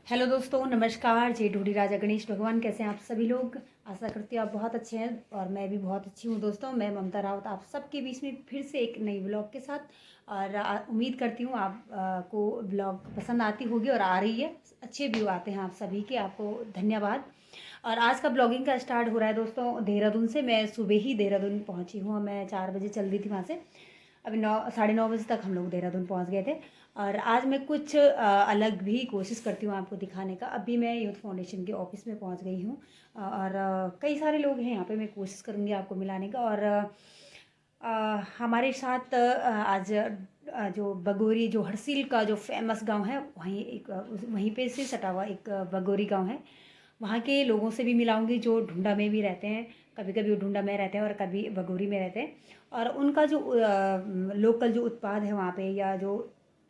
Hello दोस्तों, नमस्कार। जय ढूढ़ी राजा गणेश भगवान। कैसे हैं आप सभी लोग? आशा करती हूँ आप बहुत अच्छे हैं और मैं भी बहुत अच्छी हूँ। दोस्तों, मैं ममता रावत आप सबके बीच में फिर से एक नई ब्लॉग के साथ। और उम्मीद करती हूँ आप को ब्लॉग पसंद आती होगी और आ रही है। अच्छे व्यू आते हैं आप सभी के, आपको धन्यवाद। और आज का ब्लॉगिंग का स्टार्ट हो रहा है दोस्तों देहरादून से। मैं सुबह ही देहरादून पहुँची हूँ। मैं 4 बजे चल दी थी वहाँ से। अभी 9 साढ़े 9 बजे तक हम लोग देहरादून पहुँच गए थे। और आज मैं कुछ अलग भी कोशिश करती हूँ आपको दिखाने का। अभी मैं यूथ फाउंडेशन के ऑफिस में पहुँच गई हूँ और कई सारे लोग हैं यहाँ पे। मैं कोशिश करूँगी आपको मिलाने का। और हमारे साथ आज जो बगोरी, जो हरसिल का जो फेमस गांव है, वहीं पे से सटा हुआ एक बगोरी गांव है। वहाँ के लोगों से भी मिलाऊंगी जो ढूंढा में भी रहते हैं। कभी कभी वो ढूंढा में रहते हैं और कभी बगोरी में रहते हैं। और उनका जो लोकल जो उत्पाद है वहाँ पे, या जो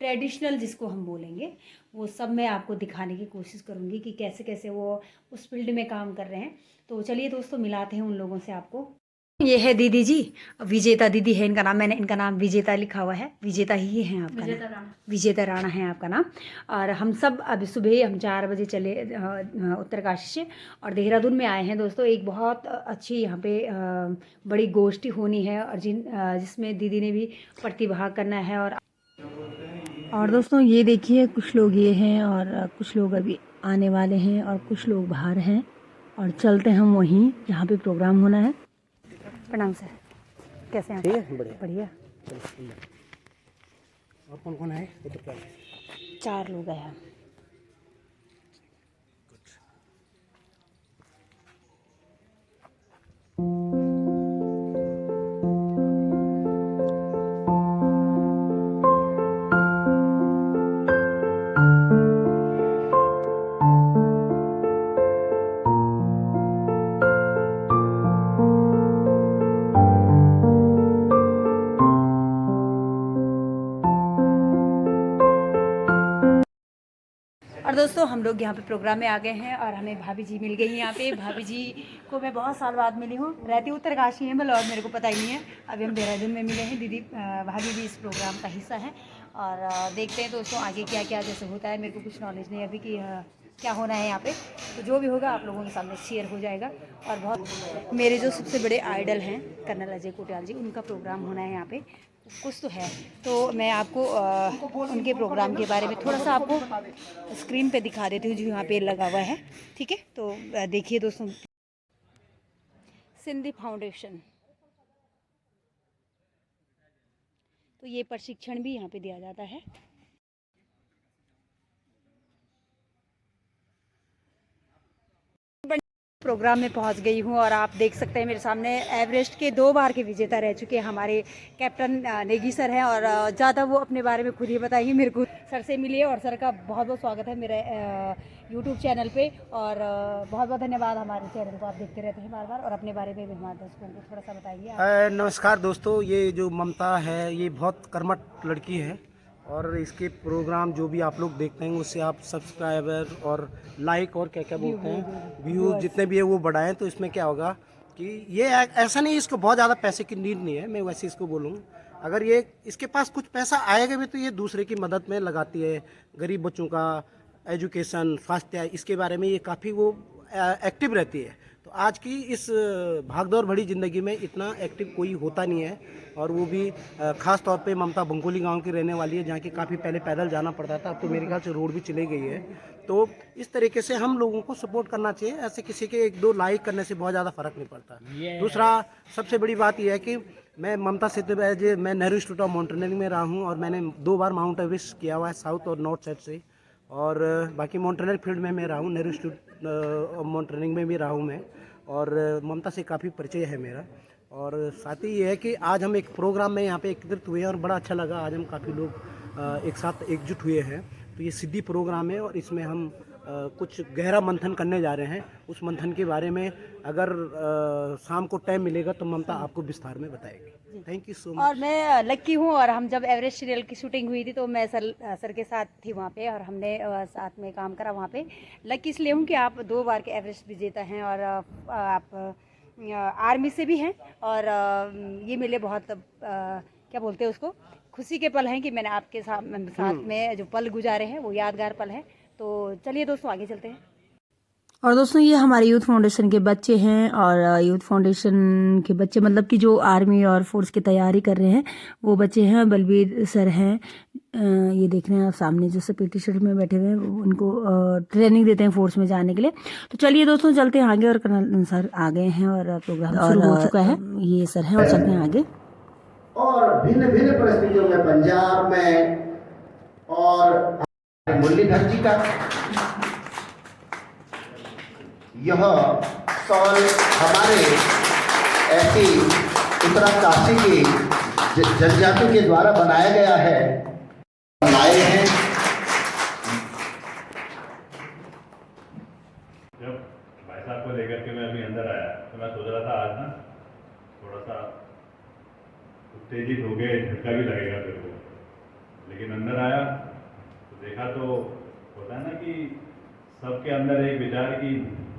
ट्रेडिशनल जिसको हम बोलेंगे, वो सब मैं आपको दिखाने की कोशिश करूँगी कि कैसे कैसे वो उस फील्ड में काम कर रहे हैं। तो चलिए दोस्तों, मिलाते हैं उन लोगों से आपको। ये है दीदी जी, विजेता दीदी है इनका नाम। मैंने इनका नाम विजेता लिखा हुआ है। विजेता ही है आपका विजेता नाम? राणा। विजेता राणा है आपका नाम। और हम सब अभी सुबह हम 4 बजे चले उत्तरकाशी से और देहरादून में आए हैं दोस्तों। एक बहुत अच्छी यहाँ पे बड़ी गोष्ठी होनी है और जिसमें दीदी ने भी प्रतिभाग करना है। और दोस्तों ये देखिए, कुछ लोग ये हैं और कुछ लोग अभी आने वाले हैं और कुछ लोग बाहर हैं। और चलते हम वहीं जहाँ पे प्रोग्राम होना है। प्रणाम सर, कैसे हैं आप? ठीक है, बढ़िया बढ़िया। बढ़िया। और कौन कौन है उधर का? 4 लोग हैं। और दोस्तों हम लोग यहाँ पे प्रोग्राम में आ गए हैं और हमें भाभी जी मिल गई हैं यहाँ पे। भाभी जी को मैं बहुत साल बाद मिली हूँ। रहती उत्तरकाशी है और मेरे को पता ही नहीं है। अभी हम देहरादून में मिले हैं। दीदी भाभी भी इस प्रोग्राम का हिस्सा है। और देखते हैं दोस्तों आगे क्या क्या जैसे होता है। मेरे को कुछ नॉलेज नहीं अभी कि क्या होना है यहाँ पे। तो जो भी होगा आप लोगों के सामने शेयर हो जाएगा। और बहुत मेरे जो सबसे बड़े आइडल हैं कर्नल अजय कोटियाल जी, उनका प्रोग्राम होना है यहाँ पे। कुछ तो है, तो मैं आपको उनके प्रोग्राम के बारे में थोड़ा सा आपको स्क्रीन पे दिखा देती हूँ जो यहाँ पे लगा हुआ है। ठीक है, तो देखिए दोस्तों, सिंधी फाउंडेशन। तो ये प्रशिक्षण भी यहाँ पे दिया जाता है। प्रोग्राम में पहुंच गई हूं और आप देख सकते हैं मेरे सामने एवरेस्ट के 2 बार के विजेता रह चुके हैं हमारे कैप्टन नेगी सर हैं। और ज़्यादा वो अपने बारे में खुद ही बताएंगे। मेरे को सर से मिलिए और सर का बहुत बहुत स्वागत है मेरे यूट्यूब चैनल पे। और बहुत बहुत धन्यवाद। हमारे चैनल को आप देखते रहते हैं बार बार। और अपने बारे में भी हमारे दोस्तों को थोड़ा सा बताइए आप। नमस्कार दोस्तों, ये जो ममता है ये बहुत कर्मठ लड़की है और इसके प्रोग्राम जो भी आप लोग देखते हैं उससे आप सब्सक्राइबर और लाइक और क्या क्या बोलते हैं व्यूज़ जितने भी है वो बढ़ाएं। तो इसमें क्या होगा कि ये ऐसा नहीं, इसको बहुत ज़्यादा पैसे की नीड नहीं है। मैं वैसे इसको बोलूँ, अगर ये इसके पास कुछ पैसा आएगा भी तो ये दूसरे की मदद में लगाती है। गरीब बच्चों का एजुकेशन, स्वास्थ्य, इसके बारे में ये काफ़ी वो एक्टिव रहती है। तो आज की इस भागदौड़ भरी ज़िंदगी में इतना एक्टिव कोई होता नहीं है। और वो भी ख़ास तौर पे ममता बंगोली गांव की रहने वाली है, जहाँ की काफ़ी पहले पैदल जाना पड़ता था। अब तो मेरे ख्याल से रोड भी चली गई है। तो इस तरीके से हम लोगों को सपोर्ट करना चाहिए। ऐसे किसी के 1-2 लाइक करने से बहुत ज़्यादा फ़र्क नहीं पड़ता। दूसरा सबसे बड़ी बात यह है कि मैं ममता सेतु मैं नेहरू इंस्टीट्यूट ऑफ माउंटेनियरिंग में रहा हूँ और मैंने 2 बार माउंट एवरेस्ट किया हुआ है, साउथ और नॉर्थ साइड से। और बाकी माउंटेनियरिंग फील्ड में मैं रहा हूँ, नेहरू इंस्टीट्यूट ऑफ माउंटेनियरिंग में भी रहा हूँ मैं। और ममता से काफ़ी परिचय है मेरा। और साथ ही ये है कि आज हम एक प्रोग्राम में यहाँ पे एकत्रित हुए हैं और बड़ा अच्छा लगा। आज हम काफ़ी लोग एक साथ एकजुट हुए हैं। तो ये सिद्धि प्रोग्राम है और इसमें हम कुछ गहरा मंथन करने जा रहे हैं। उस मंथन के बारे में अगर शाम को टाइम मिलेगा तो ममता आपको विस्तार में बताएगी। Thank you so much. और मैं लक्की हूँ। और हम जब एवरेस्ट सीरियल की शूटिंग हुई थी तो मैं सर के साथ थी वहाँ पे। और हमने साथ में काम करा वहाँ पे। लक्की इसलिए हूँ कि आप 2 बार के एवरेस्ट विजेता हैं और आप आर्मी से भी हैं। और ये मेरे लिए बहुत क्या बोलते हैं उसको, खुशी के पल हैं कि मैंने आपके साथ में जो पल गुजारे हैं वो यादगार पल हैं। तो चलिए दोस्तों आगे चलते हैं। और दोस्तों ये हमारे यूथ फाउंडेशन के बच्चे हैं, और यूथ फाउंडेशन के बच्चे मतलब कि जो आर्मी और फोर्स की तैयारी कर रहे हैं वो बच्चे हैं। बलबीर सर हैं, ये देख रहे हैं आप सामने जो सफ़ेद टी शर्ट में बैठे हुए हैं, उनको ट्रेनिंग देते हैं फोर्स में जाने के लिए। तो चलिए दोस्तों चलते हैं आगे, और कर्नल सर आ गए हैं और प्रोग्राम शुरू हो चुका है। ये सर हैं और चलते हैं आगे। और भिन्न भिन्न परिस्थितियों में पंजाब में और मुरलीधर जी का यह सॉल हमारे ऐसी उत्तराकाशी की जनजाति के द्वारा बनाया गया है, बनाए हैं। जब भाई साहब को लेकर के मैं अभी अंदर आया तो मैं सोच रहा था आज ना थोड़ा सा उत्तेजित हो गए, झटका भी लगेगा मेरे को, लेकिन अंदर आया तो देखा तो होता है ना कि सबके अंदर एक विचार कि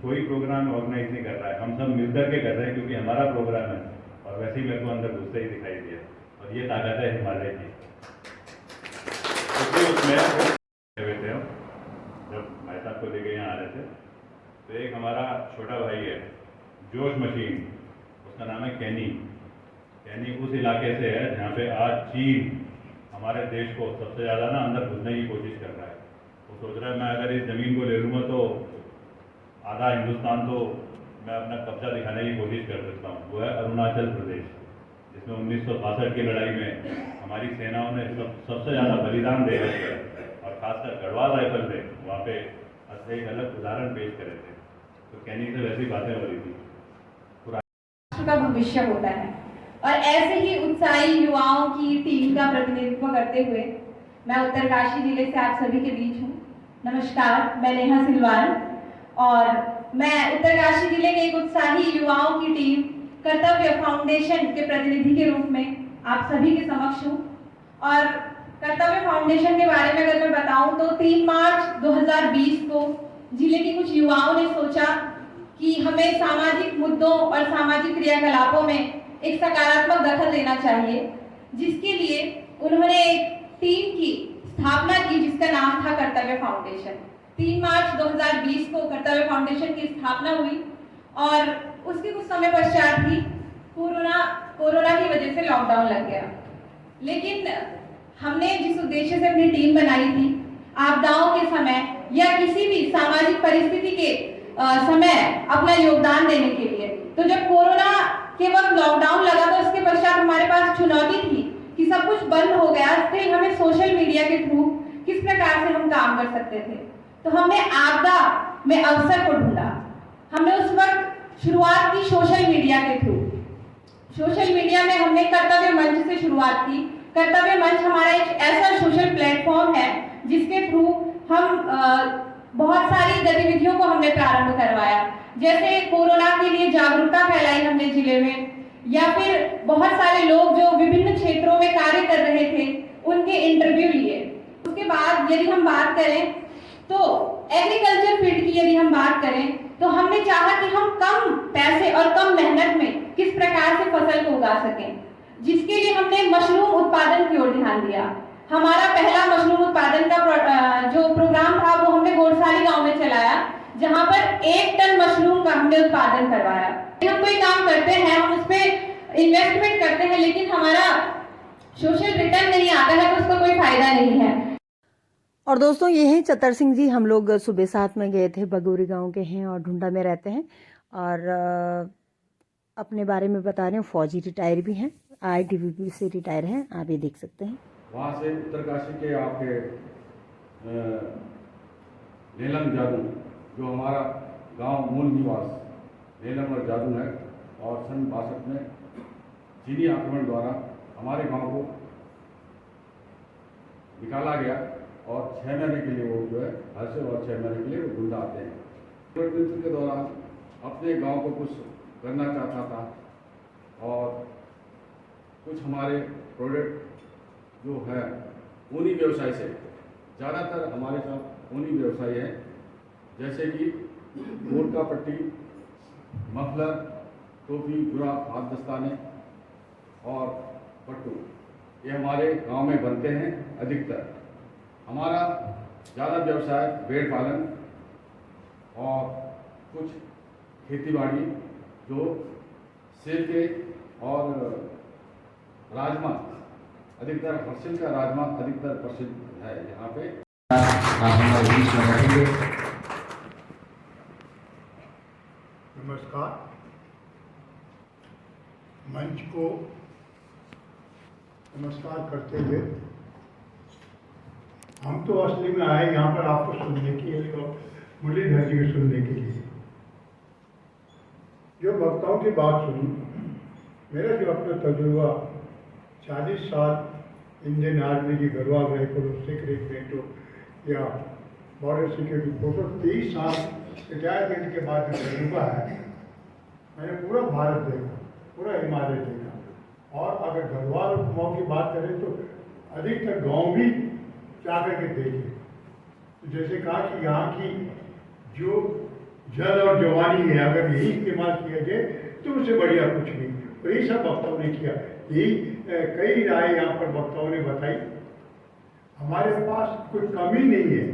कोई प्रोग्राम ऑर्गेनाइज नहीं कर रहा है, हम सब मिलकर के कर रहे हैं क्योंकि हमारा प्रोग्राम है। और वैसे ही मेरे को अंदर घुसते ही दिखाई दिया, और ये ताकत है हिमालय की। तो उसमें बैठे हो जब भाई साहब को लेके यहाँ आ रहे थे तो एक हमारा छोटा भाई है जोश मशीन, उसका नाम है कैनी। कैनी उस इलाके से है जहाँ पे आज चीन हमारे देश को सबसे ज़्यादा ना अंदर घुसने की कोशिश कर रहा है। वो सोच रहा है मैं अगर इस ज़मीन को ले लूँगा तो आधा हिंदुस्तान तो मैं अपना कब्जा दिखाने की कोशिश कर सकता हूँ। वो है अरुणाचल प्रदेश, जिसमें 1962 की लड़ाई में हमारी सेनाओं ने सबसे ज़्यादा बलिदान दे रहे थे, और खासकर गढ़वाल राइफल ने वहाँ पे एक अलग उदाहरण पेश करे थे। तो कैनी से वैसी बातें हो रही थी। का भविष्य होता है, और ऐसे ही उत्साही युवाओं की टीम का प्रतिनिधित्व करते हुए मैं उत्तरकाशी जिले से आप सभी के बीच हूँ। नमस्कार, मैं नेहा सिलवाल, और मैं उत्तरकाशी जिले के एक उत्साही युवाओं की टीम कर्तव्य फाउंडेशन के प्रतिनिधि के रूप में आप सभी के समक्ष हूँ। और कर्तव्य फाउंडेशन के बारे में अगर मैं बताऊं तो 3 मार्च 2020 को जिले के कुछ युवाओं ने सोचा कि हमें सामाजिक मुद्दों और सामाजिक क्रियाकलापों में एक सकारात्मक दखल देना चाहिए, जिसके लिए उन्होंने एक टीम की स्थापना की जिसका नाम था कर्तव्य फाउंडेशन। 3 मार्च 2020 को कर्तव्य फाउंडेशन की स्थापना हुई, और उसके कुछ समय पश्चात ही कोरोना की वजह से लॉकडाउन लग गया। लेकिन हमने जिस उद्देश्य से अपनी टीम बनाई थी, आपदाओं के समय या किसी भी सामाजिक परिस्थिति के समय अपना योगदान देने के लिए, तो जब कोरोना के वक्त लॉकडाउन लगा तो उसके पश्चात हमारे पास चुनौती थी कि सब कुछ बंद हो गया, फिर हमें सोशल मीडिया के थ्रू किस प्रकार से हम काम कर सकते थे। तो हमने आपदा में अवसर को ढूंढा। हमने उस वक्त शुरुआत की सोशल मीडिया के थ्रू। सोशल मीडिया में हमने कर्तव्य मंच से शुरुआत की। कर्तव्य मंच हमारा एक ऐसा सोशल प्लेटफॉर्म है जिसके थ्रू हम बहुत सारी गतिविधियों को हमने प्रारंभ करवाया, जैसे कोरोना के लिए जागरूकता फैलाई हमने जिले में, या फिर बहुत सारे लोग जो विभिन्न क्षेत्रों में कार्य कर रहे थे उनके इंटरव्यू लिए। उसके बाद यदि हम बात करें तो एग्रीकल्चर फील्ड की यदि हम बात करें तो हमने चाहा कि हम कम पैसे और कम मेहनत में किस प्रकार से फसल को उगा सकें, जिसके लिए हमने मशरूम उत्पादन की ओर ध्यान दिया। हमारा पहला मशरूम उत्पादन का जो प्रोग्राम था वो हमने घोड़साली गांव में चलाया, जहां पर 1 टन मशरूम का हमने उत्पादन करवाया। हम कोई काम करते हैं, हम उस पर इन्वेस्टमेंट करते हैं, लेकिन हमारा सोशल रिटर्न नहीं आता है तो उसका कोई फायदा नहीं है। और दोस्तों ये हैं चतर सिंह जी, हम लोग सुबह साथ में गए थे, बगोरी गांव के हैं और ढूंढा में रहते हैं, और अपने बारे में बता रहे हैं। फौजी रिटायर भी हैं, ITBP से रिटायर हैं, आप ये देख सकते हैं। वहाँ से उत्तरकाशी के आपके नीलम जादू, जो हमारा गांव मूल निवास नीलम और जादू है, और सन 62 में चीनी आक्रमण द्वारा हमारे गांव को निकाला गया, और 6 महीने के लिए वो जो है घर से, और 6 महीने के लिए वो ढूंढा आते हैं। गणतंत्र के दौरान अपने गांव को कुछ करना चाहता था, और कुछ हमारे प्रोडक्ट जो है ऊनी व्यवसाय से, ज़्यादातर हमारे साथ ऊनी व्यवसाय है, जैसे कि मोटका पट्टी, मफलर, टोपी, जुराब, हाथ दस्ताने और पट्टू, ये हमारे गांव में बनते हैं अधिकतर। हमारा ज़्यादा व्यवसाय भेड़ पालन और कुछ खेतीबाड़ी जो सेब के और राजमा, अधिकतर हर्षिल का राजमा अधिकतर प्रसिद्ध है यहाँ पे। आप हमारे बीच में रहेंगे। नमस्कार। मंच को नमस्कार करते हुए हम तो असली में आए यहाँ पर आपको सुनने के लिए और मुरलीधर जी को सुनने के लिए। जो वक्ताओं की बात सुनी, मेरा जो अपना तजुर्बा 40 साल इंडियन आर्मी की गढ़वाल राइफल सेक्रेटरी हो या बॉर्डर सिक्योरिटी फोर्स, 23 साल रिटायरमेंट के बाद जो तजुर्बा है, मैंने पूरा भारत देखा, पूरा हिमालय देखा। और अगर गढ़वाल उपमाओं की बात करें तो अधिकतर गांव भी जाकर के देखे। तो जैसे कहा कि यहाँ की जो जल और जवानी है, अगर यही इस्तेमाल किया जाए तो उससे बढ़िया कुछ नहीं। तो यही सब वक्ताओं ने किया, यही कई राय यहाँ पर वक्ताओं ने बताई। हमारे पास कोई कमी नहीं है,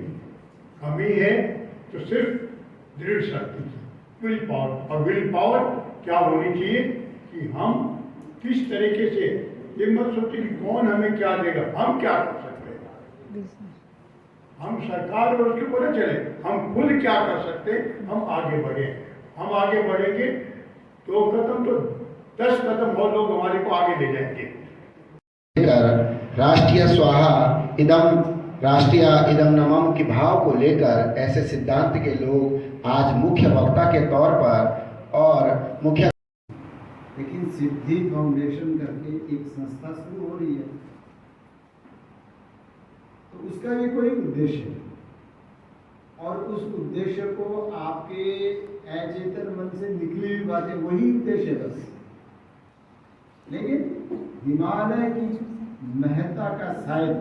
कमी है तो सिर्फ दृढ़ शक्ति की, विल पावर। और विल पावर क्या होनी चाहिए कि हम किस तरीके से, ये मत सोचिए कि कौन हमें क्या देगा, हम क्या कर सकते हैं। हम सरकार और उसके ऊपर चले, हम खुद क्या कर सकते हैं, हम आगे बढ़े। हम आगे बढ़ेंगे 2 कदम तो 10 कदम और लोग हमारे को आगे ले जाएंगे। राष्ट्रीय स्वाहा राष्ट्रीय इदम नमम के भाव को लेकर ऐसे सिद्धांत के लोग आज मुख्य वक्ता के तौर पर और मुख्य, लेकिन सिद्धि फाउंडेशन करके एक संस्था शुरू हो रही है, तो उसका भी कोई उद्देश्य है और उस उद्देश्य को आपके अचेतन मन से निकली हुई बातें वही उद्देश्य है बस। लेकिन हिमालय की महत्ता का शायद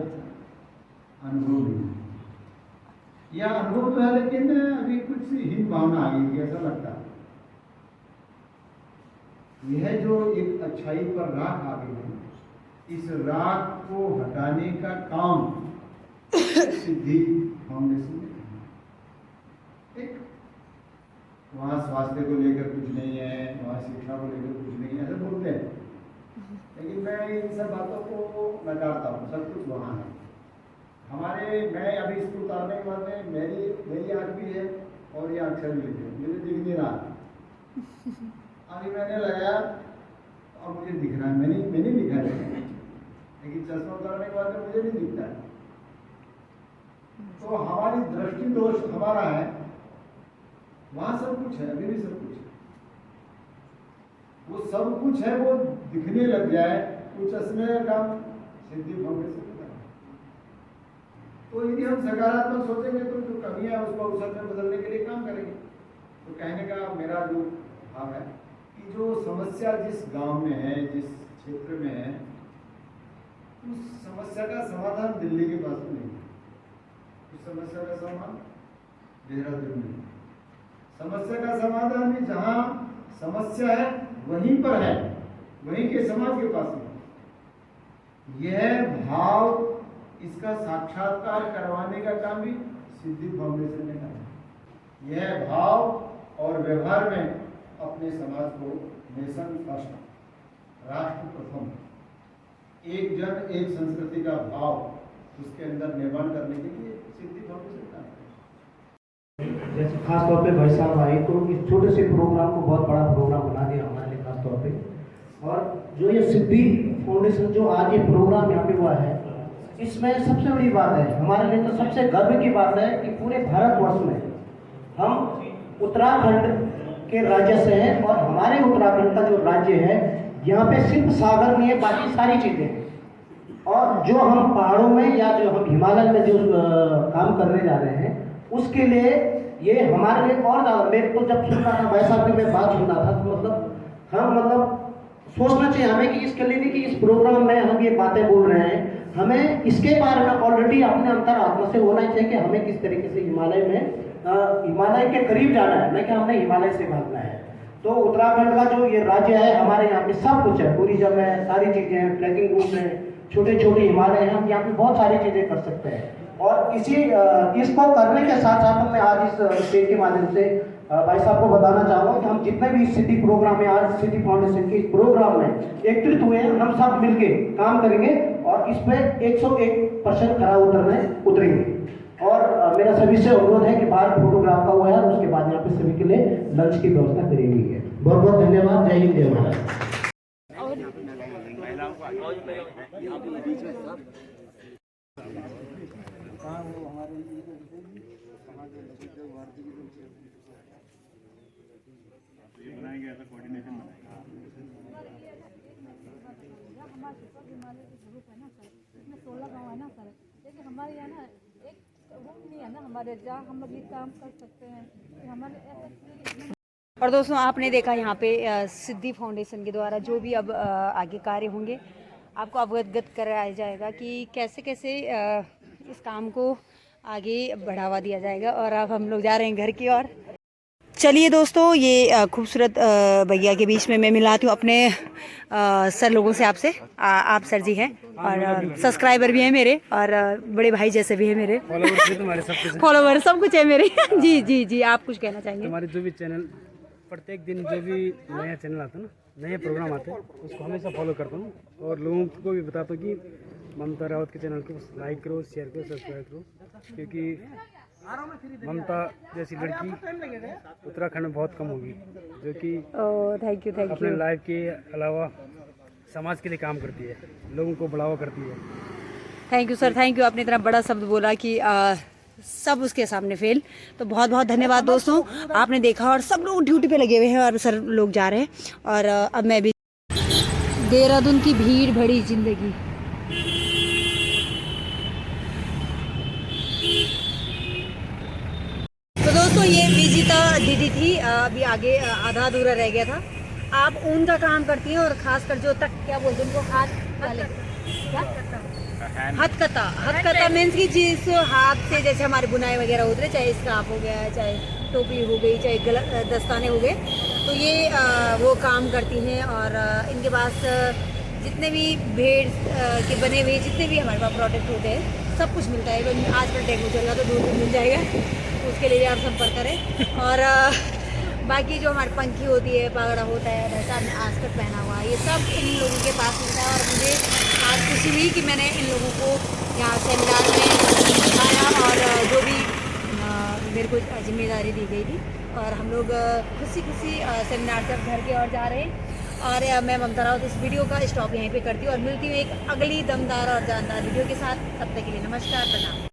अनुभव नहीं है, या अनुभव तो है लेकिन अभी कुछ हीन भावना आ गई, ऐसा लगता है। यह जो एक अच्छाई पर राख आ गई है, इस राख को हटाने का काम सिद्धि फाउंडेशन ने किया। एक वहाँ स्वास्थ्य को लेकर कुछ नहीं है, वहाँ शिक्षा को लेकर कुछ नहीं है, ऐसा बोलते हैं, लेकिन मैं इन सब बातों को नकारता हूँ। सब कुछ वहाँ है हमारे। मैं अभी इसको उतारने के बाद में मेरी आँख भी है और ये अक्षर भी है, मुझे दिख नहीं रहा। अभी मैंने लगाया और मुझे दिख रहा है, मैंने दिखा है, लेकिन चश्मा उतारने के बाद में मुझे नहीं दिखता है। तो हमारी दृष्टि दोष हमारा है, वहाँ सब कुछ है, अभी भी सब कुछ है। वो सब कुछ है, वो दिखने लग जाए, वो चश्मे का काम सिद्धि फाउंडेशन का है। तो यदि हम सकारात्मक सोचेंगे तो जो कमियां है उसको अवसर में बदलने के लिए काम करेंगे। तो कहने का मेरा जो भाव है कि जो समस्या जिस गांव में है, जिस क्षेत्र में है, उस समस्या का समाधान दिल्ली के पास में नहीं है। उस समस्या का समाधान देहरादून में है। समस्या का समाधान भी जहाँ समस्या है वहीं पर है, वहीं के समाज के पास में। यह भाव, इसका साक्षात्कार करवाने का काम भी सिद्धि फाउंडेशन ने कहा। यह भाव और व्यवहार में अपने समाज को नेशन फर्स्ट, राष्ट्र प्रथम, एक जन एक संस्कृति का भाव उसके अंदर निर्माण करने के लिए सिद्धि फाउंडेशन का जैसे खास तौर पे भाई साहब आए तो इस छोटे से प्रोग्राम को बहुत बड़ा प्रोग्राम बना दिया हमारे लिए खास तौर पे। और जो ये सिद्धि फाउंडेशन जो आज ये प्रोग्राम यहाँ पे हुआ है, इसमें सबसे बड़ी बात है हमारे लिए, तो सबसे गर्व की बात है कि पूरे भारतवर्ष में हम उत्तराखंड के राज्य से हैं और हमारे उत्तराखंड का जो राज्य है यहाँ पे सिर्फ सागर नहीं है, बाकी सारी चीज़ें हैं। और जो हम पहाड़ों में या जो हम हिमालय में जो काम करने जा रहे हैं उसके लिए ये हमारे लिए और ज़्यादा, मेरे को जब सुनता था भाई साहब की मैं बात सुनता था तो मतलब सोचना चाहिए हमें कि इसके लिए कि इस प्रोग्राम में हम ये बातें बोल रहे हैं, हमें इसके बारे में ऑलरेडी अपने अंतर आत्मा से होना चाहिए कि हमें किस तरीके से हिमालय में हिमालय के करीब जाना है, न कि हमने हिमालय से भागना है। तो उत्तराखंड का जो ये राज्य है हमारे यहाँ पे सब कुछ है, टूरिज्म है, सारी चीज़ें हैं, ट्रैकिंग रूट है, छोटे छोटे हिमालय हैं, हम यहाँ पे बहुत सारी चीज़ें कर सकते हैं। और इसको करने के साथ साथ मैं आज इस स्टेज के माध्यम से भाई साहब को बताना चाहूँगा कि हम जितने भी सिद्धि प्रोग्राम में आज सिद्धि फाउंडेशन के इस प्रोग्राम में एकत्रित हुए हैं, हम सब मिलके काम करेंगे और इस पे 101% खरा उतरेंगे। और मेरा सभी से अनुरोध है कि बाहर फोटोग्राफ का हुआ है, उसके बाद यहाँ पे सभी के लिए लंच की व्यवस्था करी हुई है। बहुत बहुत धन्यवाद। जय हिंद, जय भारत। हमारे यहाँ ना एक रूम नहीं है ना हमारे, जहाँ हम लोग ये काम कर सकते हैं हमारे ऐसा। और दोस्तों आपने देखा यहाँ पे सिद्धि फाउंडेशन के द्वारा जो भी अब आगे कार्य होंगे आपको अवगत कराया जाएगा कि कैसे कैसे इस काम को आगे बढ़ावा दिया जाएगा। और अब हम लोग जा रहे हैं घर की ओर। चलिए दोस्तों, ये खूबसूरत भैया के बीच में मैं मिलाती हूँ अपने सर लोगों से आपसे। आप सर जी हैं और सब्सक्राइबर भी हैं मेरे और बड़े भाई जैसे भी हैं मेरे। फॉलोवर सब कुछ है मेरे। जी जी जी, आप कुछ कहना चाहेंगे? हमारे जो भी चैनल, प्रत्येक दिन जो भी नया चैनल आता है ना, नए प्रोग्राम आते हैं, उसको हमेशा फॉलो करता हूँ और लोगों को भी बताता हूँ कि ममता रावत के चैनल को लाइक करो, शेयर करो, सब्सक्राइब करो, क्योंकि ममता जैसी लड़की उत्तराखंड में बहुत कम होगी जो कि थैंक यू अपने लाइफ के अलावा समाज के लिए काम करती है, लोगों को बढ़ावा करती है। Thank you sir, thank you. आपने इतना बड़ा शब्द बोला कि सब उसके सामने फेल। तो बहुत बहुत धन्यवाद दोस्तों, आपने देखा। और सब लोग ड्यूटी पे लगे हुए हैं और सर लोग जा रहे हैं और अब मैं भी। देहरादून की भीड़ भरी जिंदगी। तो दोस्तों ये विजिता दीदी थी, अभी आगे आधा अधूरा रह गया था। आप ऊन का काम करती हैं और खासकर जो तक क्या बोलते हैं उनको हाथ वाले क्या हथकता मीन्स की जिस हाथ से जैसे हमारे बुनाई वगैरह होते हैं, चाहे स्कार्फ हो गया, चाहे टोपी हो गई, चाहे दस्ताने हो गए, तो ये वो काम करती हैं। और इनके पास जितने भी भेड़ के बने हुए जितने भी हमारे पास प्रोडक्ट होते हैं सब कुछ मिलता है। आजकल टेक्नो चल रहा तो दूर दूर मिल जाएगा, उसके लिए आप संपर्क करें। और बाकी जो हमारी पंखी होती है, पागड़ा होता है, वैसा आस्कट पहना हुआ, ये सब इन लोगों के पास मिलता है। और मुझे आज खुशी हुई कि मैंने इन लोगों को यहाँ सेमिनार में दिखाया और जो भी मेरे को जिम्मेदारी दी गई थी। और हम लोग खुशी सेमिनार से घर की ओर जा रहे हैं। और मैं ममता रावत इस वीडियो का स्टॉप यहीं पे करती हूँ और मिलती हूँ एक अगली दमदार और जानदार वीडियो के साथ। तब तक के लिए नमस्कार, प्रणाम।